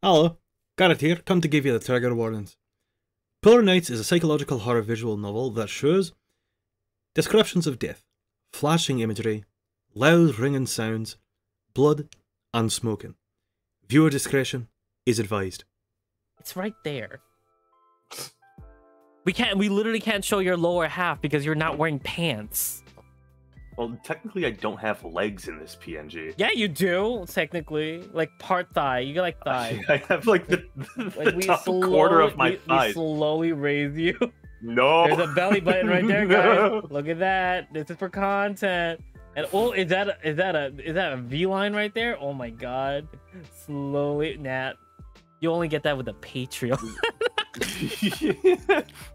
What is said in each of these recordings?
Hello, Garrett here, come to give you the trigger warnings. Polar Nights is a psychological horror visual novel that shows descriptions of death, flashing imagery, loud ringing sounds, blood, and smoking. Viewer discretion is advised. It's right there. We literally can't show your lower half because you're not wearing pants. Well, technically, I don't have legs in this PNG. Yeah, you do, technically. Like, part thigh. You got, like, thigh. I have, like, the Like, top quarter of my thigh. We slowly raise you. No! There's a belly button right there, guys. Look at that. This is for content. And, oh, is that a V-line right there? Oh, my God. Slowly. Nah. You only get that with a Patreon.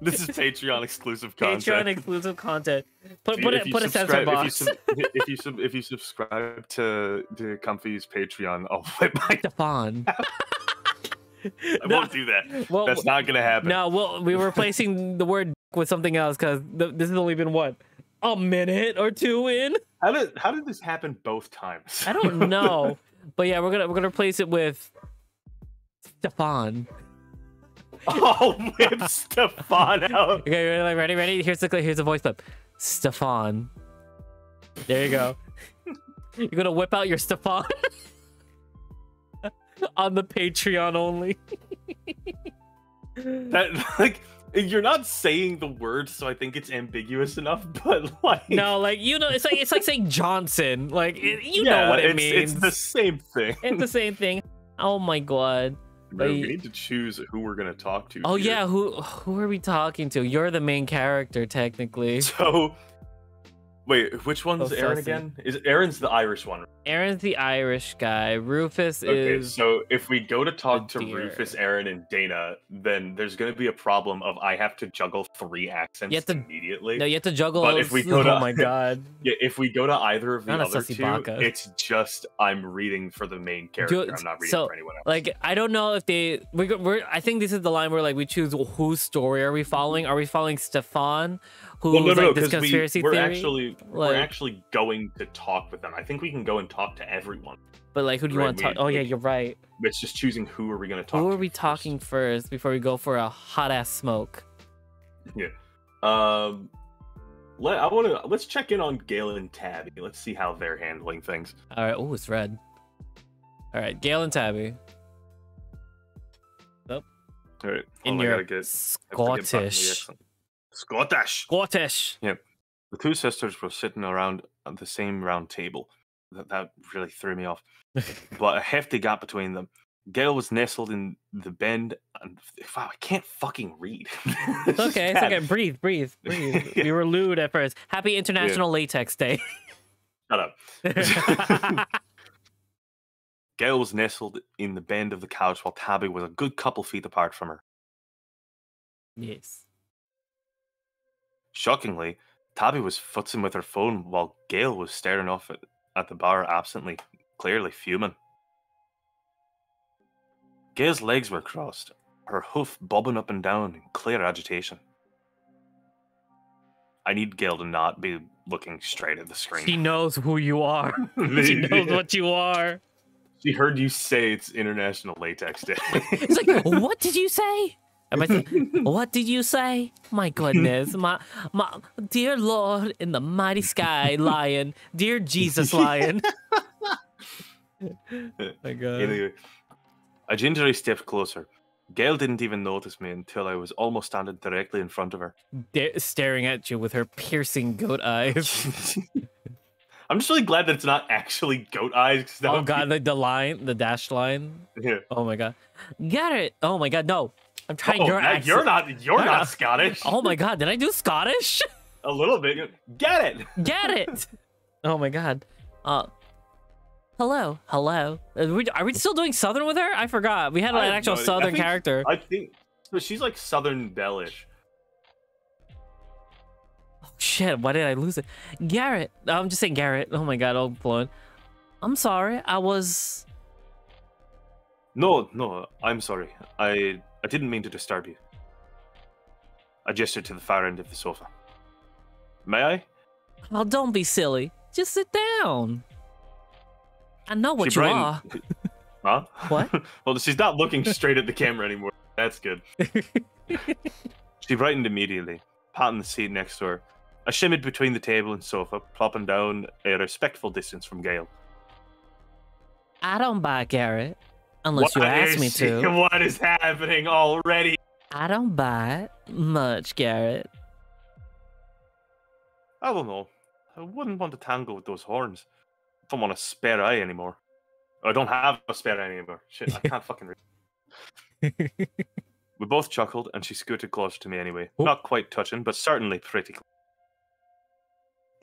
This is Patreon exclusive content. Patreon exclusive content. Put a censor box. If you subscribe to Comfy's Patreon, I'll flip my Stefan. I won't do that. Well, that's not gonna happen. No, well, we're replacing the word with something else because this has only been what, a minute or two in. How did this happen both times? I don't know, but yeah, we're gonna replace it with Stefan. Oh, whip Stefan out. Okay, like, ready? Here's the voice clip. Stefan. There you go. You're gonna whip out your Stefan on the Patreon only. That, like, you're not saying the word, so I think it's ambiguous enough. But like, no, like, you know, it's like saying Johnson. Like, you know what it means. It's the same thing. It's the same thing. Oh my God. No, we need to choose who we're gonna talk to. Oh here. yeah, who are we talking to? You're the main character, technically. So, wait, which one's Aaron again? Aaron's the Irish one? Aaron's the Irish guy. Rufus is. So if we go to talk to Rufus, Aaron, and Dana, then there's gonna be a problem of I have to juggle 3 accents immediately. No, you have to juggle. But if we go to, oh my God. Yeah, if we go to either of the other two, Baka. it's just I'm reading for the main character. I'm not reading for anyone else. Like, I don't know if I think this is the line where, like, we choose whose story are we following? Are we following Stefan, who's like this conspiracy theory? We're actually going to talk with them. I think we can go and talk to everyone. But like, who do you want to talk? Oh yeah, you're right. It's just choosing who are we going to talk to. Who are we talking first before we go for a hot ass smoke? Yeah. Let's check in on Gale and Tabby. Let's see how they're handling things. All right. Oh, it's red. All right, Gale and Tabby. Oh. All right. In your Scottish. Scottish. Yeah. The 2 sisters were sitting around the same round table. That really threw me off. But a hefty gap between them. Gale was nestled in the bend, and wow, I can't fucking read. It's okay. It's okay. Breathe. We were lewd at first. Happy International Latex Day. Shut up. Gale was nestled in the bend of the couch while Tabby was a good couple feet apart from her. Yes. Shockingly, Tabby was futzing with her phone while Gale was staring off at the bar absently, clearly fuming. Gale's legs were crossed, her hoof bobbing up and down in clear agitation. I need Gale to not be looking straight at the screen. She knows who you are. She knows what you are. She heard you say it's International Latex Day. It's like, what did you say? What did you say? My goodness, my dear Lord in the mighty sky, lion, dear Jesus, lion. My God. Anyway, I gingerly stepped closer. Gale didn't even notice me until I was almost standing directly in front of her, staring at you with her piercing goat eyes. I'm just really glad that it's not actually goat eyes. Oh God, the dashed line. Yeah. Oh my God, get it. Oh my God, no. I'm trying your accent. You're not Scottish. Oh my God, did I do Scottish? A little bit. Get it. Get it. Oh my God. Hello. Are we still doing Southern with her? I forgot. We had an actual Southern character. I think so. She's like Southern Bellish. Oh shit! Why did I lose it? Garrett. I'm just saying Garrett. Oh my God, all blown. I'm sorry. I was. No. I'm sorry. I didn't mean to disturb you. I gestured to the far end of the sofa. May I? Oh, don't be silly. Just sit down. I know what you are. Huh? What? Well, she's not looking straight at the camera anymore. That's good. She brightened immediately, patting the seat next to her. I shimmied between the table and sofa, plopping down a respectful distance from Gale. I don't buy Garrett unless you ask me to. What is happening already? I don't buy it much, Garrett. I don't know. I wouldn't want to tangle with those horns. I don't want a spare eye anymore. I don't have a spare eye anymore. Shit, I can't fucking read. We both chuckled, and she scooted closer to me anyway. Oh. Not quite touching, but certainly pretty close.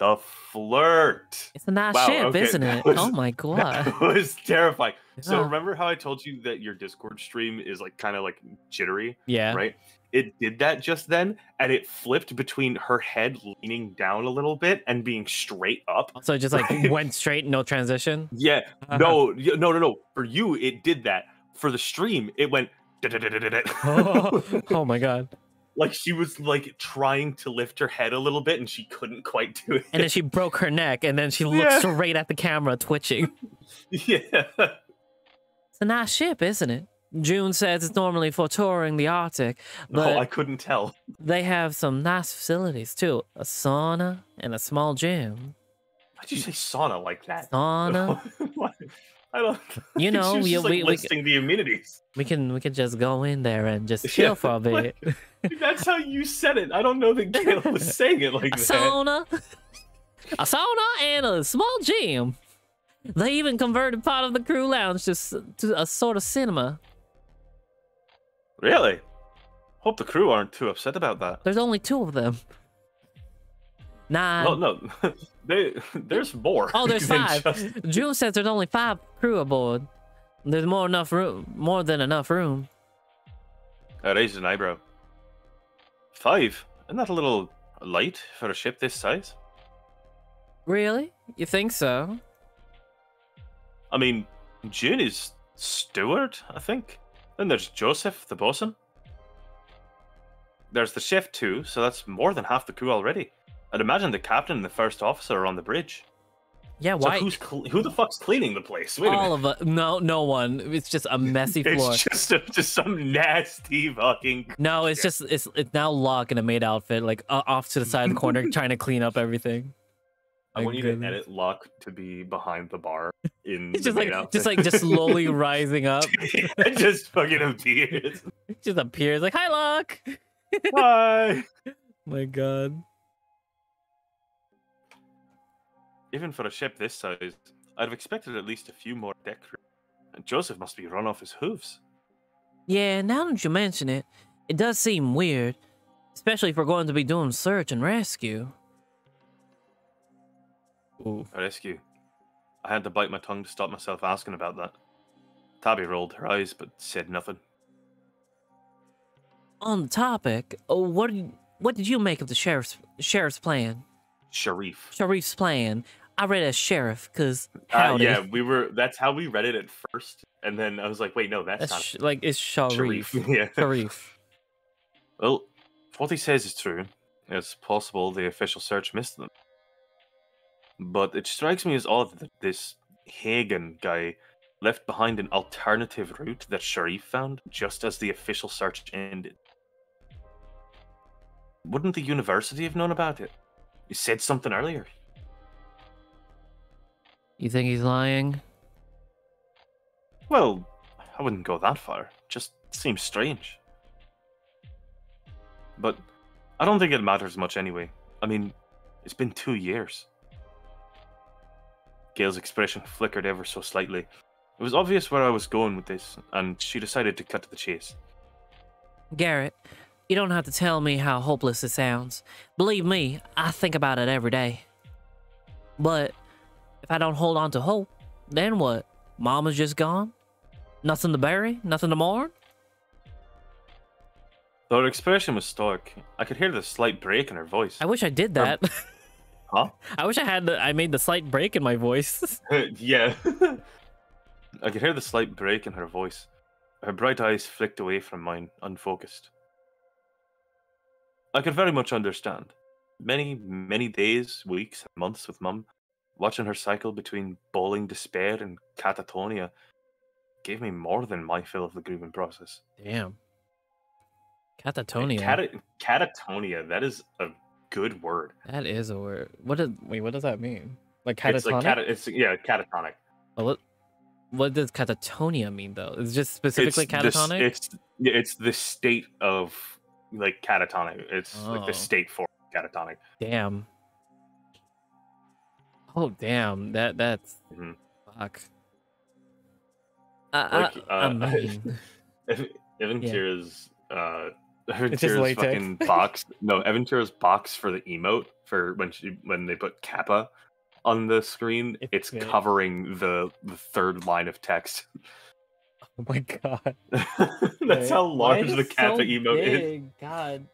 The flirt. It's a nice Wow, ship, okay, isn't that it? was- Oh my god. That was terrifying. So Yeah. remember how I told you that your Discord stream is like kind of like jittery, Yeah. right? It did that just then, and it flipped between her head leaning down a little bit and being straight up. So it just like Right. went straight, no transition. Yeah, no. For you, it did that. For the stream, it went. Oh my god. Like she was like trying to lift her head a little bit, and she couldn't quite do it. And then she broke her neck, and then she looked Yeah. straight at the camera, twitching. Yeah. It's a nice ship, isn't it? June says it's normally for touring the Arctic, but No, I couldn't tell. they have some nice facilities too. A sauna and a small gym. Why'd you say sauna like that? Sauna. What? I don't. You know, she was just, like, we listing the amenities. we can just go in there and just chill Yeah, for a bit. That's how you said it. I don't know that Gail was saying it like A that. a sauna and a small gym. They even converted part of the crew lounge to a sort of cinema. Really? Hope the crew aren't too upset about that. There's only 2 of them. 9. Well, no, there's more. Oh, there's than 5. just- June says there's only 5 crew aboard. There's more than enough room. I raised an eyebrow. 5? Isn't that a little light for a ship this size? Really? You think so? I mean, June is steward, I think. Then there's Joseph, the bosun. There's the chef too, so that's more than half the crew already. I'd imagine the captain and the first officer are on the bridge. Yeah, So why? who the fuck's cleaning the place? Wait a All minute. of it. No one. It's just a messy floor. It's just some nasty fucking. No, it's just it's now Locke in a maid outfit, like off to the side of the corner, trying to clean up everything. I My want you to goodness. edit Locke to be behind the bar in It's the just main like outfit. just slowly rising up. It just fucking appears. It just appears like, "Hi, Locke." Bye. My God. Even for a ship this size, I'd have expected at least a few more deck crew. And Joseph must be run off his hooves. Yeah, now that you mention it, it does seem weird, especially if we're going to be doing search and rescue. Ooh. A rescue. I had to bite my tongue to stop myself asking about that. Tabby rolled her eyes but said nothing. On the topic, what did you make of the sheriff's plan? Sharif's plan. I read it as sheriff because howdy. Yeah, that's how we read it at first, and then I was like, wait, no, that's not like it's Sharif. Yeah. Sharif. Well, if what he says is true, it's possible the official search missed them. But it strikes me as odd that this Hagen guy left behind an alternative route that Sharif found just as the official search ended. Wouldn't the university have known about it? You said something earlier. You think he's lying? Well, I wouldn't go that far. Just seems strange. But I don't think it matters much anyway. I mean, it's been 2 years. Gail's expression flickered ever so slightly. It was obvious where I was going with this, and she decided to cut to the chase. Garrett, you don't have to tell me how hopeless it sounds. Believe me, I think about it every day. But if I don't hold on to hope, then what? Mama's just gone? Nothing to bury? Nothing to mourn? Though her expression was stoic, I could hear the slight break in her voice. I wish I did that. Huh? I wish I made the slight break in my voice. Yeah. I could hear the slight break in her voice. Her bright eyes flicked away from mine, unfocused. I could very much understand. Many, many days, weeks, and months with Mum, watching her cycle between bawling despair and catatonia. gave me more than my fill of the grieving process. Damn. Catatonia. Catatonia. That is a good word. That is a word. Wait, what does that mean? Like It's catatonic? like catatonic. What does catatonia mean though? It's just specifically catatonic? It's the state of like catatonic. It's like the Oh. state form of catatonic. Damn. Oh damn. That's Mhm. fuck. Like, mean. Evan Yeah. Tira's It's just latex. fucking box. No, Evan Tira's box for the emote for when they put Kappa on the screen, it's big. covering the third line of text. Oh my god. That's how Why large is the it Kappa so emote is. big? God.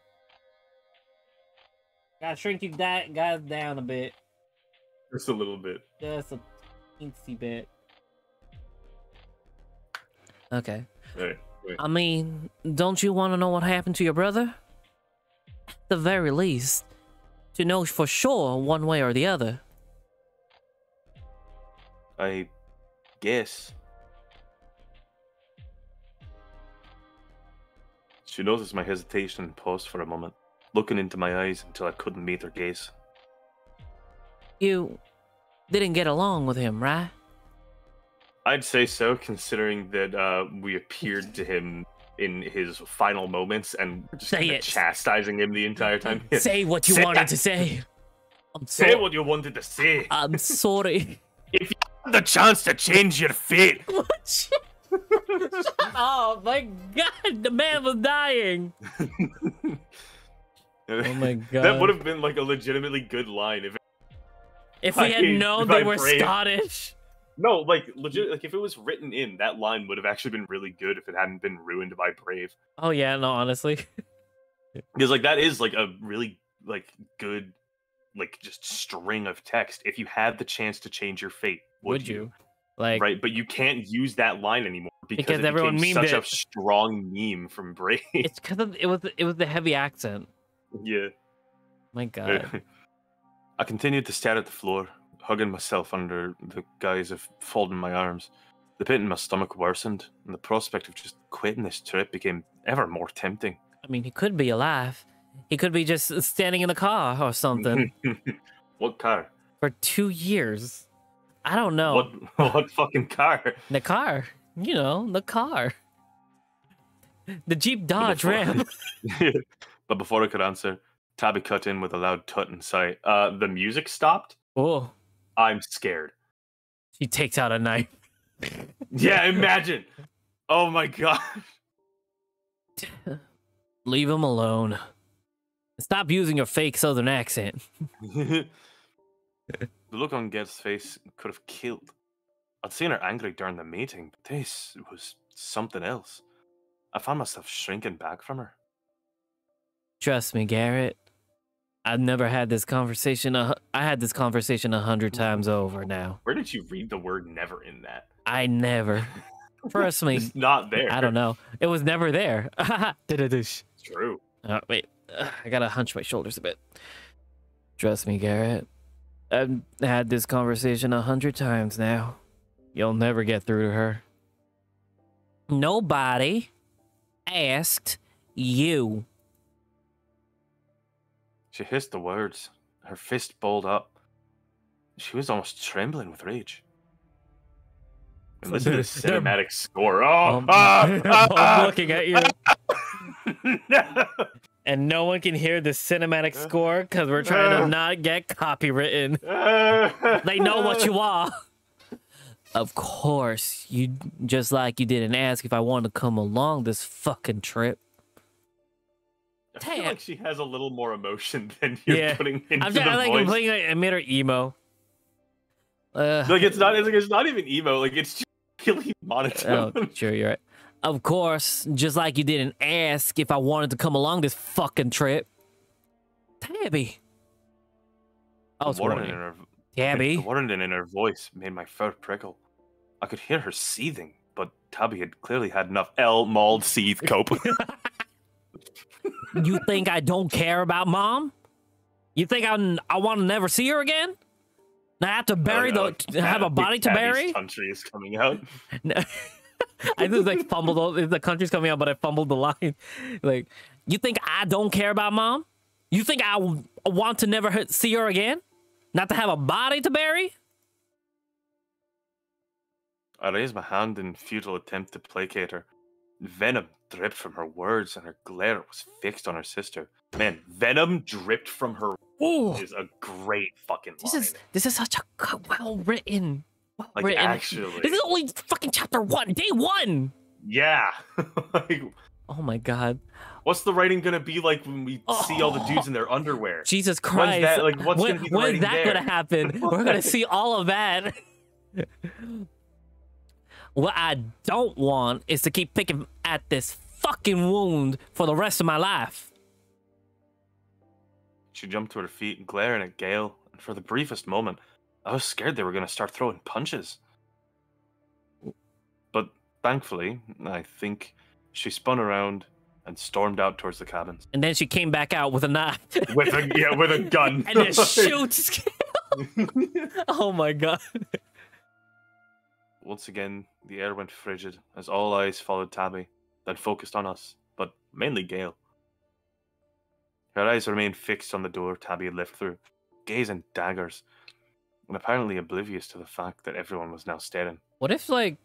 Gotta shrink you guys down a bit. Just a little bit. Just a teensy bit. Okay. Right. I mean, don't you want to know what happened to your brother? At the very least, to know for sure one way or the other. I guess. She noticed my hesitation and paused for a moment, looking into my eyes until I couldn't meet her gaze. You didn't get along with him, right? I'd say so, considering that we appeared to him in his final moments and just Say kinda it. chastising him the entire time. Say what you Say wanted that. to say. I'm Say sorry. what you wanted to say. I'm sorry. If you had the chance to change your fate. Oh my god, the man was dying. Oh my god. That would have been like a legitimately good line If we had known if they I were braved- Scottish. No, like legit. Like if it was written in, that line would have actually been really good if it hadn't been ruined by Brave. Oh yeah, no, honestly. Because like that is like a really like good, like just string of text. If you had the chance to change your fate, would you? Like, Right, but you can't use that line anymore because it everyone became memed such a it. strong meme from Brave. it's because it was the heavy accent. Yeah. My god. I continued to stare at the floor, hugging myself under the guise of folding my arms. The pit in my stomach worsened, and the prospect of just quitting this trip became ever more tempting. I mean, he could be alive. He could be just standing in the car or something What car? for 2 years. I don't know. What fucking car? The car. You know, the car. The Jeep Dodge Ram. But before I could answer, Tabby cut in with a loud tut and sigh. The music stopped? Oh, I'm scared. she takes out a knife. Yeah, imagine. Oh my god. Leave him alone. Stop using your fake southern accent. The look on Ged's face could have killed. I'd seen her angry during the meeting, but this was something else. I found myself shrinking back from her. Trust me, Garrett. I've never had this conversation. I had this conversation 100 times over now. Where did you read the word never in that? I never. Trust me. It's not there. I don't know. It was never there. It's true. Wait. I gotta hunch my shoulders a bit. Trust me, Garrett. I've had this conversation 100 times now. You'll never get through to her. Nobody asked you. She hissed the words, her fist balled up. She was almost trembling with rage. And listen to the cinematic score. Oh, I'm looking at you. No. And no one can hear the cinematic score because we're trying to not get copywritten. They know what you are. Of course, you just like you didn't ask if I wanted to come along this fucking trip. I feel Damn. like she has a little more emotion than you're putting into I'm the just like voice. playing like, I made her emo. Like it's not even emo. Like it's just really monotone. Oh, sure, you're right. Of course, just like you didn't ask if I wanted to come along this fucking trip. Tabby. I was warning warning. in her, Tabby. the warning in her voice made my fur prickle. I could hear her seething, but Tabby had clearly had enough mauled seethe cope. You think I don't care about Mom? You think I want to never see her again? I have to bury have a body to bury? Country is coming out. I just like fumbled. The country's coming out, but I fumbled the line. Like, you think I don't care about mom? You think I want to never see her again? Not to have a body to bury? I raised my hand in futile attempt to placate her. Venom dripped from her words, and her glare was fixed on her sister. Man, venom dripped from her Ooh, is a great fucking line. This is such a well written. Like, actually, this is only fucking chapter 1, day 1. Yeah. Like, oh my god. what's the writing gonna be like when we see all the dudes in their underwear? Jesus Christ. What's gonna be the when's writing that there? gonna happen? We're gonna see all of that. What I don't want is to keep picking at this fucking wound for the rest of my life. She jumped to her feet, glaring at Gale, and for the briefest moment, I was scared they were gonna start throwing punches. But thankfully, I think she spun around and stormed out towards the cabins. And then she came back out with a knife. With a gun. And then shoots. Oh my god. Once again, the air went frigid as all eyes followed Tabby, then focused on us, but mainly Gale. Her eyes remained fixed on the door Tabby had left through, gazing daggers, and apparently oblivious to the fact that everyone was now staring. What if, like,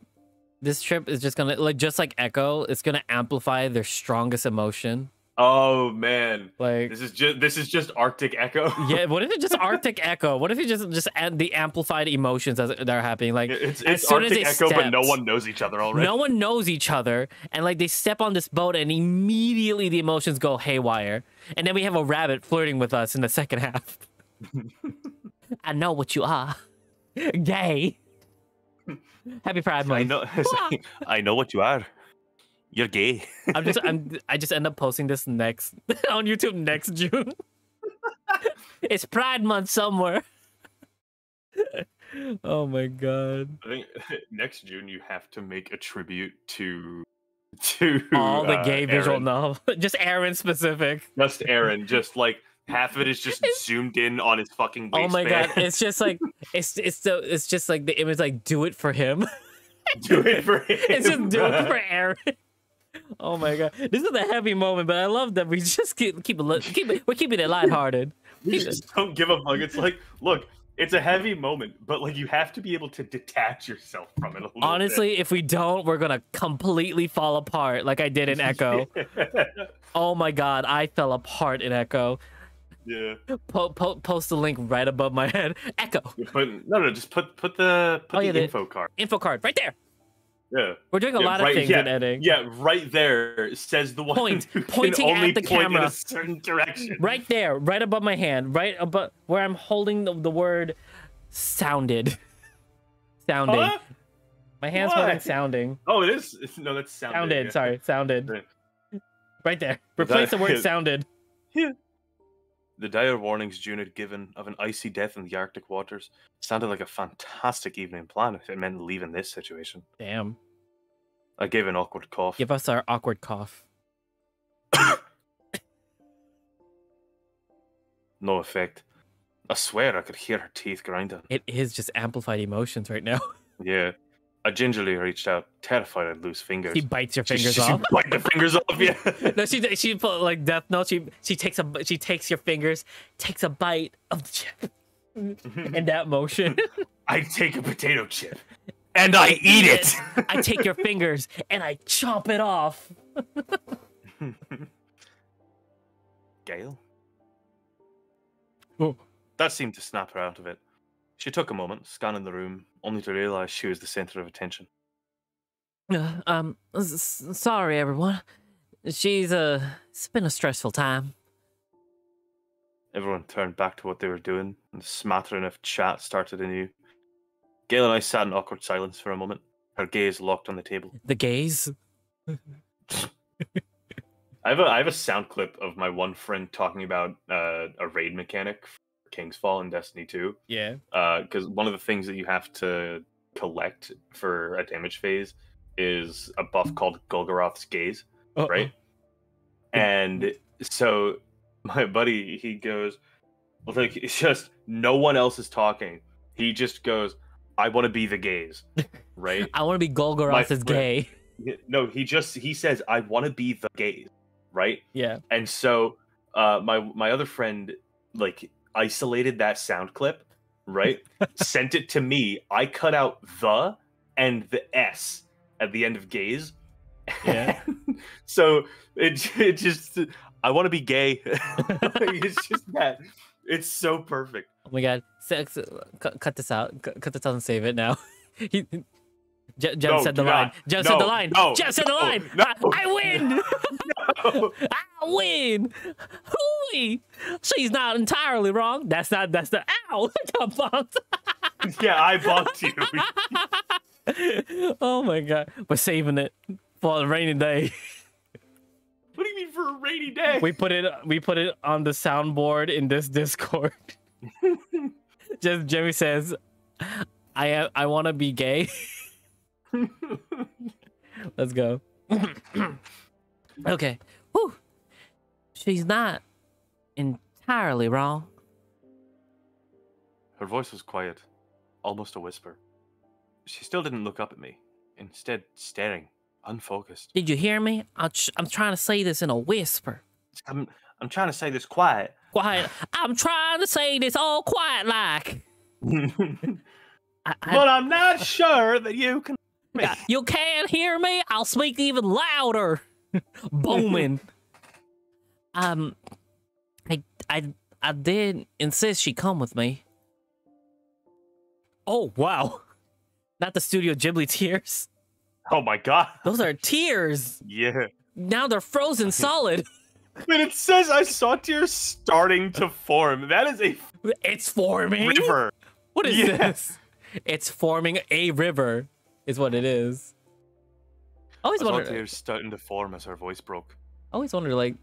this trip is just gonna, like, just like Echo, it's gonna amplify their strongest emotion? Oh man, like this is just Arctic Echo. Yeah, what if it's just Arctic Echo? What if you just add the amplified emotions that are happening? Like, it's as soon Arctic as they Echo, but no one knows each other already. No one knows each other, and like they step on this boat, and immediately the emotions go haywire, and then we have a rabbit flirting with us in the second half. I know what you are, gay. Happy Pride Month. I know what you are. You're gay. I just end up posting this next on YouTube next June. It's Pride Month somewhere. Oh my god. I think next June you have to make a tribute to all the gay visual Aaron. novel. Just Aaron specific. Just Aaron. Just like half of it is just zoomed in on his fucking waistband. Oh my god. It's just like it's just like the image like do it for him. Do it for him. It's just do it for Aaron. Oh my god, this is a heavy moment, but I love that we just keep it. We're keeping it lighthearted. We just don't give a fuck. It's like, look, it's a heavy moment, but like you have to be able to detach yourself from it a little Honestly, bit. if we don't, we're gonna completely fall apart, like I did in Echo. Oh my god, I fell apart in Echo. Yeah. Post the link right above my head. Echo. No, just put the info card. Info card right there. Yeah. We're doing a lot of things in editing. Yeah, right there says the one who pointing can only at the point camera in a certain direction. Right there, right above my hand, right above where I'm holding the word sounded. Sounding. Huh? My hand's holding sounding. Oh, it is? No, that's sounded. Sounded, yeah. Sorry, sounded. Right there. Replace the word sounded. Yeah. The dire warnings June had given of an icy death in the Arctic waters sounded like a fantastic evening plan if it meant leaving this situation. Damn. I gave an awkward cough. Give us our awkward cough. No effect. I swear I could hear her teeth grinding. It is just amplified emotions right now. Yeah. I gingerly reached out, terrified I'd lose fingers. She bites your fingers off. She bite the fingers off, yeah. No, she put like Death Note. She takes your fingers, takes a bite of the chip, in that motion. I take a potato chip and I eat it. I take your fingers and I chomp it off. Gale? Oh. That seemed to snap her out of it. She took a moment, scanning the room, only to realize she was the center of attention. Sorry, everyone. It's been a stressful time. Everyone turned back to what they were doing, and the smattering of chat started anew. Gale and I sat in awkward silence for a moment, her gaze locked on the table. The gaze? I have a sound clip of my one friend talking about a raid mechanic for King's Fall in Destiny 2. Yeah. Because one of the things that you have to collect for a damage phase is a buff called Golgoroth's Gaze, right? And so my buddy, he goes, like, it's just no one else is talking. He just goes, I want to be the gays, right? I want to be Golgoroth is gay. No, he says, I want to be the gays, right? Yeah. And so my other friend like isolated that sound clip, right? Sent it to me. I cut out the and the S at the end of gays. Yeah. So it just I want to be gay. It's just that. It's so perfect. Oh my god. Cut this out. Cut this out and save it now. Jeff said the line. Jeff said the line. Jeff said the line. I win. I win. Hooey. She's not entirely wrong. That's the ow. I got bumped. Yeah, I bumped you. Oh my god. We're saving it for a rainy day. What do you mean for a rainy day? We put it on the soundboard in this Discord. Just Jimmy says, I want to be gay. Let's go. Okay. Whew. She's not entirely wrong. Her voice was quiet, almost a whisper. She still didn't look up at me, instead staring, unfocused. Did you hear me? I'm trying to say this in a whisper. I'm trying to say this quiet. Quiet. I'm trying to say this all quiet like. But I'm not sure that you can. You can't hear me? I'll speak even louder. Booming. I did insist she come with me. Oh wow. Not the Studio Ghibli tears. Oh my god. Those are tears. Yeah. Now they're frozen solid. But it says I saw tears starting to form. That is a It's forming. river. What is this? It's forming a river. Is what it is. Always I saw wondered. tears starting to form as her voice broke. Always wonder, like,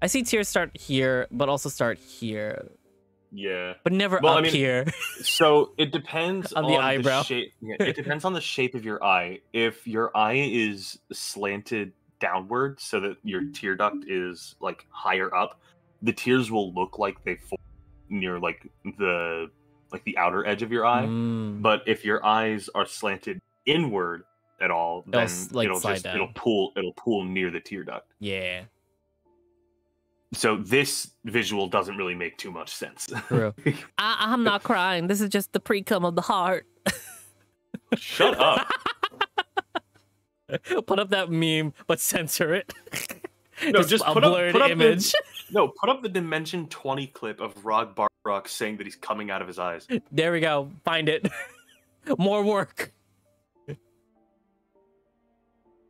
I see tears start here, but also start here, Yeah. but never Well, up I mean, here. So it depends On the eyebrow. shape. Yeah, it depends on the shape of your eye. If your eye is slanted downward, so that your tear duct is like higher up, the tears will look like they form near like the outer edge of your eye. But if your eyes are slanted inward at all, then it'll pool near the tear duct. Yeah. So this visual doesn't really make too much sense. True. I'm not crying. This is just the pre-cum of the heart. Shut up. Put up that meme, but censor it. No, just a put blurred up image. Put up the Dimension 20 clip of Rog Barrock saying that he's coming out of his eyes. There we go. Find it. More work.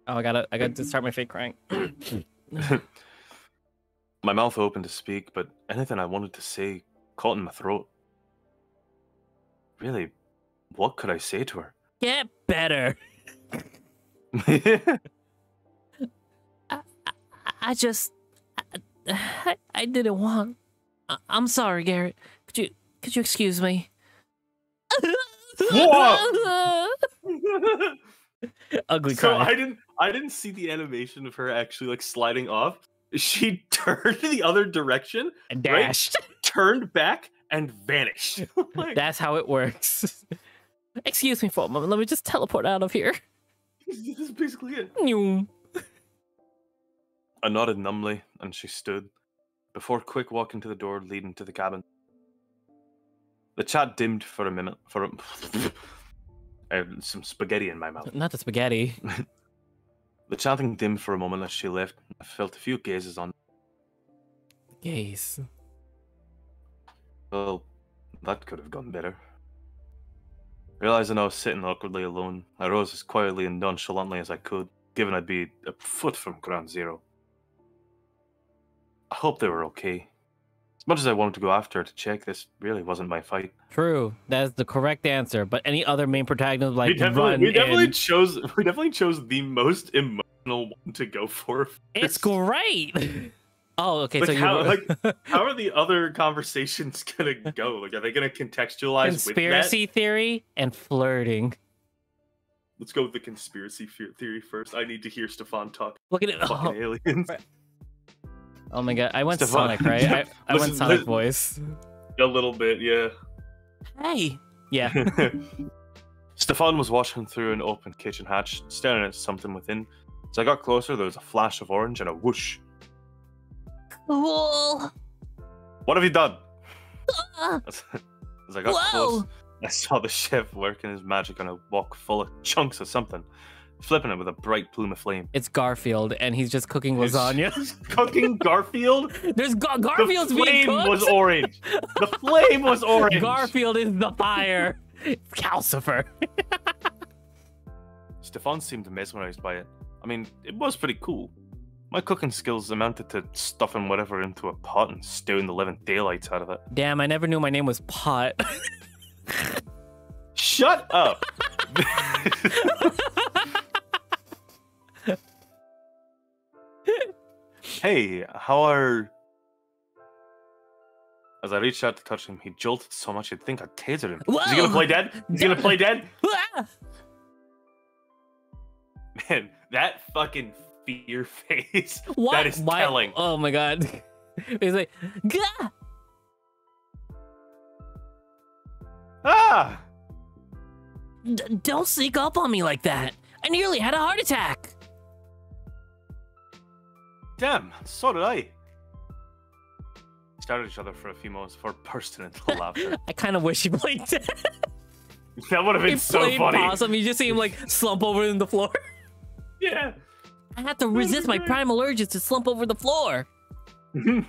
Oh, I gotta to start my fake crying. My mouth opened to speak, but anything I wanted to say caught in my throat. Really, what could I say to her? Get better. I just I didn't want. I'm sorry, Garrett. Could you excuse me? Whoa! Ugly So cry. I didn't see the animation of her actually like sliding off. She turned the other direction And dashed. right, turned back and vanished. Like, That's how it works. Excuse me for a moment. Let me just teleport out of here. this is basically it. Nyum. I nodded numbly, and she stood, before quick walking to the door leading to the cabin. The chat dimmed for a minute. I had some spaghetti in my mouth. Not the spaghetti. The chatting dimmed for a moment as she left. I felt a few gazes on. Gaze. Well, that could have gone better. Realizing I was sitting awkwardly alone, I rose as quietly and nonchalantly as I could, given I'd be a foot from ground zero. I hope they were okay. As much as I wanted to go after her to check, this really wasn't my fight. True. That's the correct answer. But any other main protagonist like We definitely in... chose the most emotional one to go for. It's great. Oh, okay. Like So how are the other conversations gonna go? Like, are they gonna contextualize conspiracy with that? theory and flirting. Let's go with the conspiracy theory first. I need to hear Stefan talk. Look at it. Fucking aliens. Oh my god, I went Stefan. Sonic, right? I went Sonic listen. voice. A little bit, yeah. Hey. Yeah. Stefan was watching through an open kitchen hatch, staring at something within. As I got closer, there was a flash of orange and a whoosh. Cool. What have you done? Uh, As I got close, I saw the chef working his magic on a wok full of chunks of something, flipping it with a bright plume of flame. It's Garfield, and he's just cooking He's lasagna. Cooking Garfield? There's Garfield's The being flame cooked. was orange. The flame was orange. Garfield is the fire. It's Calcifer. Stefan seemed mesmerized by it. I mean, it was pretty cool. My cooking skills amounted to stuffing whatever into a pot and stewing the living daylights out of it. Damn, I never knew my name was Pot. Shut up! Hey, how are... As I reached out to touch him, he jolted so much you'd think I tasered him. Is he gonna Whoa! play dead? Is he gonna play dead? Ah! Man, that fucking fear face. What? That is telling. Oh my god. He's like, Gah! Ah! Don't sneak up on me like that. I nearly had a heart attack. Damn, so did I. Stared at each other for a few moments before bursting into laughter. I kind of wish he played dead. That would have He been so played funny. Possum. You just see him like slump over in the floor. Yeah. I had to resist my primal urges to slump over the floor. You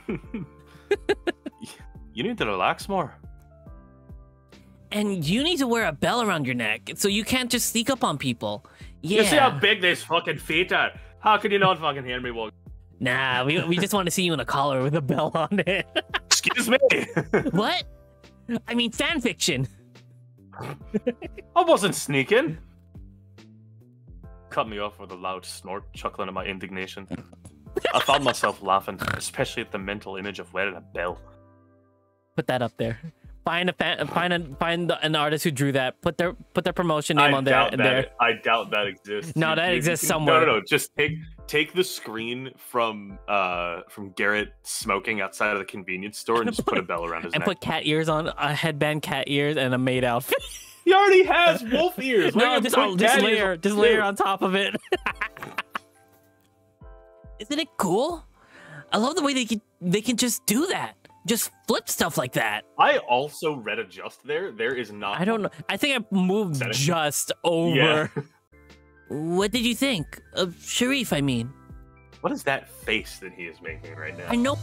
need to relax more. And you need to wear a bell around your neck so you can't just sneak up on people. Yeah. You see how big these fucking feet are? How could you not fucking hear me walk? Nah, we just want to see you in a collar with a bell on it. Excuse me? What? I mean, fan fiction. I wasn't sneaking. Cut me off with a loud snort, chuckling at my indignation. I found myself laughing, especially at the mental image of wearing a bell. Put that up there. Find an artist who drew that. Put their promotion name on there. I doubt that exists. No, that exists somewhere. No. Just take the screen from Garrett smoking outside of the convenience store and just put a bell around his And neck. put cat ears on, a headband, cat ears, and a maid outfit. He already has wolf ears. Why No, you just put cat ears on layer too? on top of it. Isn't it cool? I love the way they can just do that. Just flip stuff like that. I also read adjust there. There is not. I don't know. I think I moved Setting. just over. Yeah. What did you think? Sharif, I mean. What is that face that he is making right now? I know